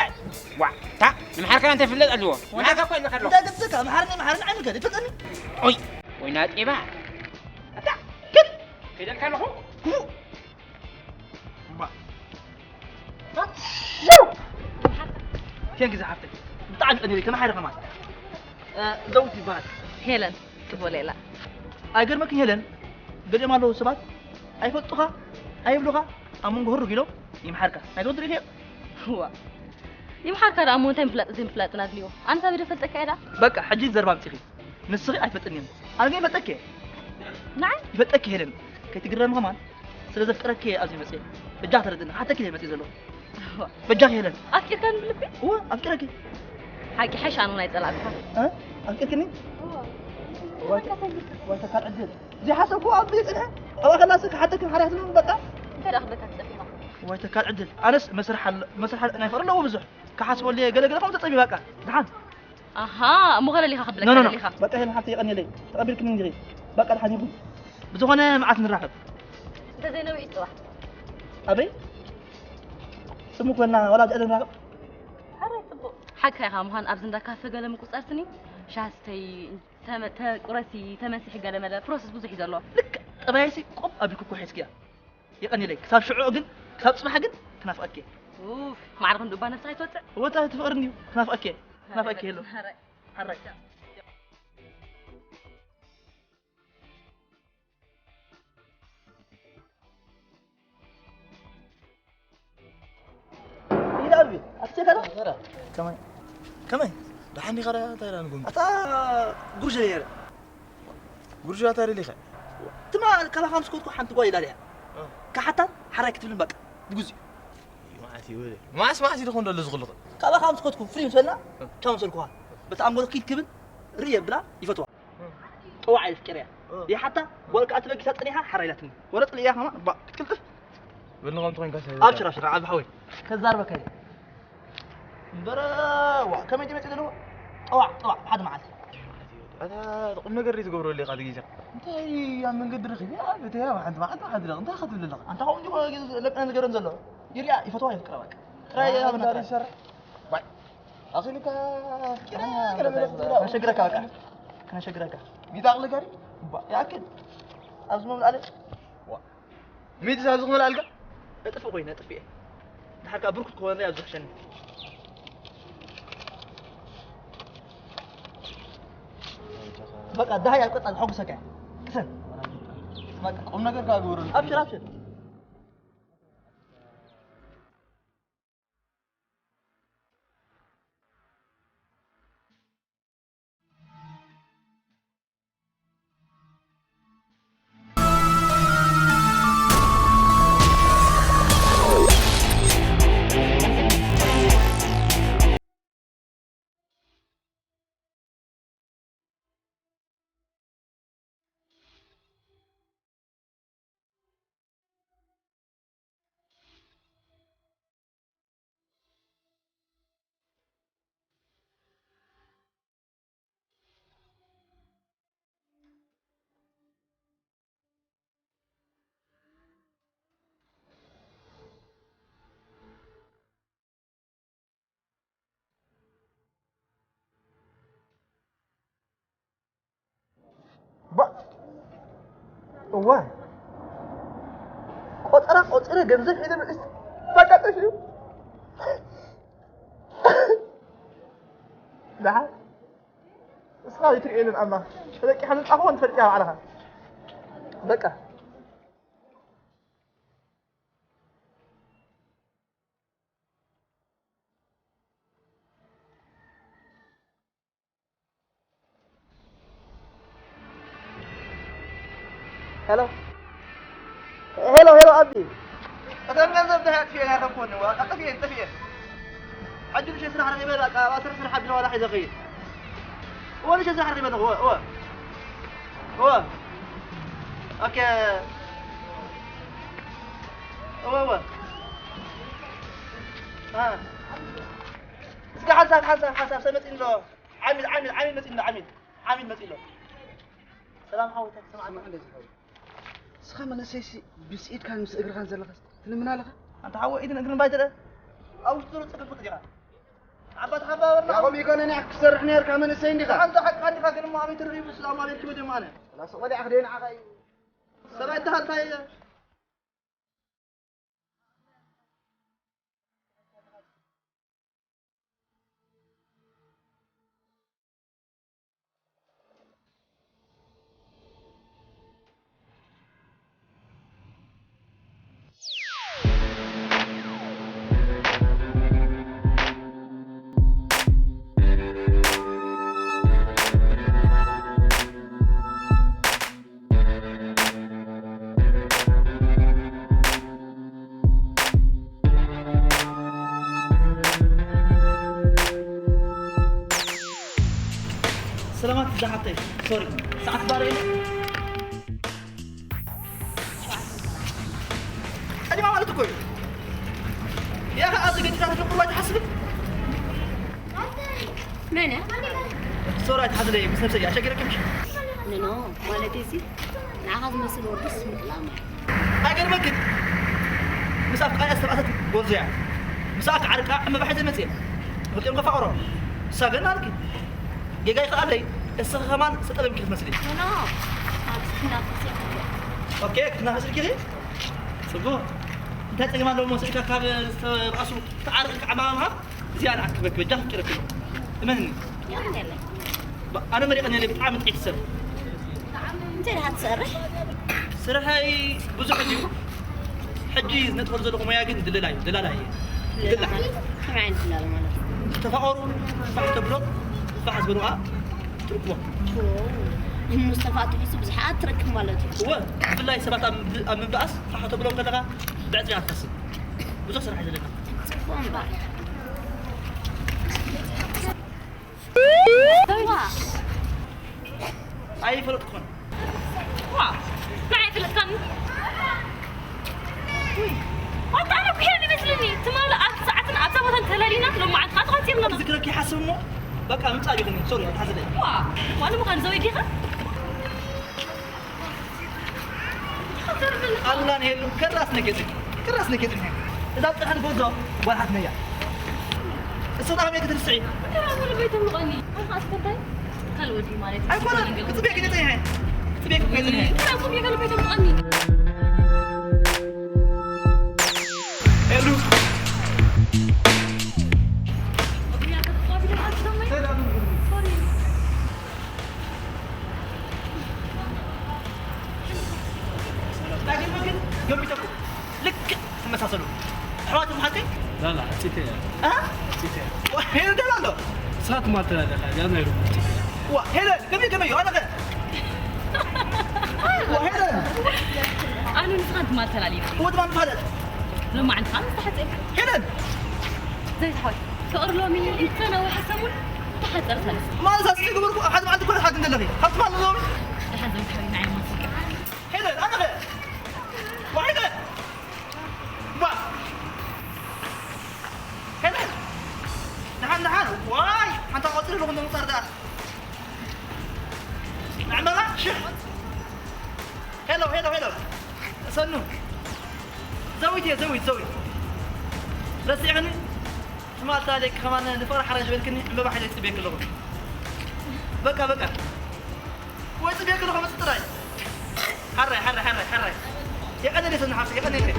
فلات وا تا محركة أنت فلات ألوه محركة كوين مخلو ده قبتك محرني عامل كده تفضلني أوي وينات إيه بقى أتا كده كان هو كان جزء حفتك تعال أنا لك ما حيرق معك زوجتي بعد هيلن تقولي لا أجر ماك هيلن بدي ما له سبات أي فتوها أي بلوها أمون جهر كيلو يمحركة ما تقدر ليه هو يمحرك هذا أمون تنفلت نازليو أنت بدي فتك هذا بقى حجي زربان تخي نسخي أي فتني أنا جاي فتك نعم فتك هيلن كي تقرن كمان سلزف كرك أزي مسيح بجاه تردنا حتى كده مسيح زلوا بجاه هيلن أكيد كان بلبي هو أفكرك حاجة حش أنا نايت ألعبها ها أفكرني وتكال عدل زي حسب هو أبيت أنا أو خلاص حتى كم حريت من بقى أنت أخذتك تسمع وتكال عدل أنس مسرح أنا فرق له بزح كحسب اللي قال فهمت طيب بقى دحان أها مو غير اللي خاف لك لا بقى هنا حتى يغني لي تقابلك من جري بقى الحين يقول بزخنا معك نراقب أنت زي نوعي واحد أبي سموك ولا جاء نراقب حكى يا مهان أبزن دا كافة قال مكوس أرسني شاستي قراسي تمسح قال ماذا بروسس بوزح يزالله لك أبايسي قب أبي كوكو حيسكيا يقني لك كتاب شعوقن كتاب اسمح قن كناف أكي أوف ما عرفن دوبا نفسها يتوتع هو تفقرني كناف أكي كناف أكي هلو حرك إيه قلبي أتسيك هذا كمان دحني غير تايران قوم أتا قرش ليه قرشو تاير لي خا تما كلا خمس كوتكو حنت قوي داليا كحتى حركة من بقى بجوزي ما عتي ولا ما اسمع سي دخون دل زغلط كلا خمس كوتكو فريم سوينا كم سلكوها بتعمل كيد كبن ريه بلا يفتوا توعي الفكرة يا حتى ولا كاتبك ساتنيها حريلتني ولا طلع اياها ما كتكلف بنغم تكون كاس ابشر عاد بحوي كزار بكري برا كم يجي مثلا اوع حد معك هذا قم نقري تقبروا لي قاعد يجي انت يا من قدر خي يا بتي ما حد انت اخذ لي انت هو لك انا قرن زلو يريا يفتوا يفكر بك راي هذا من شر باي اخي لك كلام شجرك هكا كان شجرك بيتاقل قاري يا اكيد ازمو من عليه ميت سازق من الالقى اطفئ وين اطفئ حركه برك كون يا زخشن بقى ده هي القطعه الحق سكه كسن قم نقر كاغورن ابشر واه قطرة جنزة إذا بس بقى تشوف ده اسمع يتريين الأمة لكن حنت أخوان ترجع علىها بقى هلو أبي أتمنى نزل ده في هذا كونه أقفي أنت فيه عجل شيء سرح رقيبه لا أسرح سرح بنا ولا حيز غير هو ليش سرح رقيبه هو أوكي هو ها اسكع حسب سمت إنه عامل مت إنه عامل مت إنه سلام حوتك سمع ما عندك سخام أنا سيسي بس إيد كان مسأجر خان زلخس تلمنا لها أنت حاول إذا نقدر نبايت له أو تروح تقول بقديها خبرنا يا قوم يكون انا اكسر نير كمان السين دي انت حق عندك كان ما عم ترغي بس ما بيركب دي معنا لا سوالي اخدين عقاي سبعت هاي سلامات زحطي سوري ساعة بارين أنا ما عملت كل يا أخي قلت لك والله تحسبك منى؟ سوري تحضري بس نفسي عشان كده كمش نو والدي زي نعاود مسل وربس مكلامة أقل ما كنت مسافة أنا استبعدت وزع مسافة عركة أما بحث المسيح قلت يوم قفا أورو ساقنا لك جاي قال لي السخ كمان ستقبل كيف مسلي نو اوكي كنا نسال كذا صبور انت كمان لو مسلك كاب راسه تعرق امامها زياده عكبك بجاه كده كده مني انا مريق اني بتعامل اكسب انت اللي هتسرح سرح هاي بزح حجي ندخل زلقوا ما ياقد دلالاي دلالاي كم عين دلال مالك تفاعلوا فحت بلوك فحس بلوقا تركوا مصطفى تحس بزحات ترك مالته هو بالله سبات من بأس فحت بلوك كذا بعد جات تحسب بزح سرح زلقا تفهم بقى اي فلوت كون واه معي في الكم وانت انا بحيل مثلني تمام ساعتنا ابدا تلالينا لما عاد خاطر تصير لنا ذكرك يحسبوا بقى متاجرني سوري اتحزن واه وانا ما كان زوي ديها الله نهلو كراسنا كده اذا طحن بوزو واحد نيا الصداع ما يقدر يسعي انا بيت مغني انا اسكتي قال ودي مالتي اي والله تبيك كده هي تبيك كده هي انا صبي قال بيت مغني الو لكن ممكن يوم يتقوا لك مساسلو حواتهم حقي لا لا حسيتها ها هنا ده لا صارت ما تلا لا انا يروح وهنا كم انا غير وهنا انا نفهمت ما تلالي هو ده ما فهمت لما عند خالص تحت هنا زي حوي تقرلو من الانسان وحسمون تحت ارسلس ما اساسي يقول احد ما عنده كل حد عندنا خلاص ما لهم لحد ما تحوي معي المصير هنا انا غير وهنا هنا نحن واي انت قلت له من المطار ده نعملها شوف هلو سنو زوي بس يعني سمعت عليك كمان الفرح رجع بالكني ما بحد يتبيك له بقى ويتبيك له 5 دراي حري يا قدر يسنح يا قدر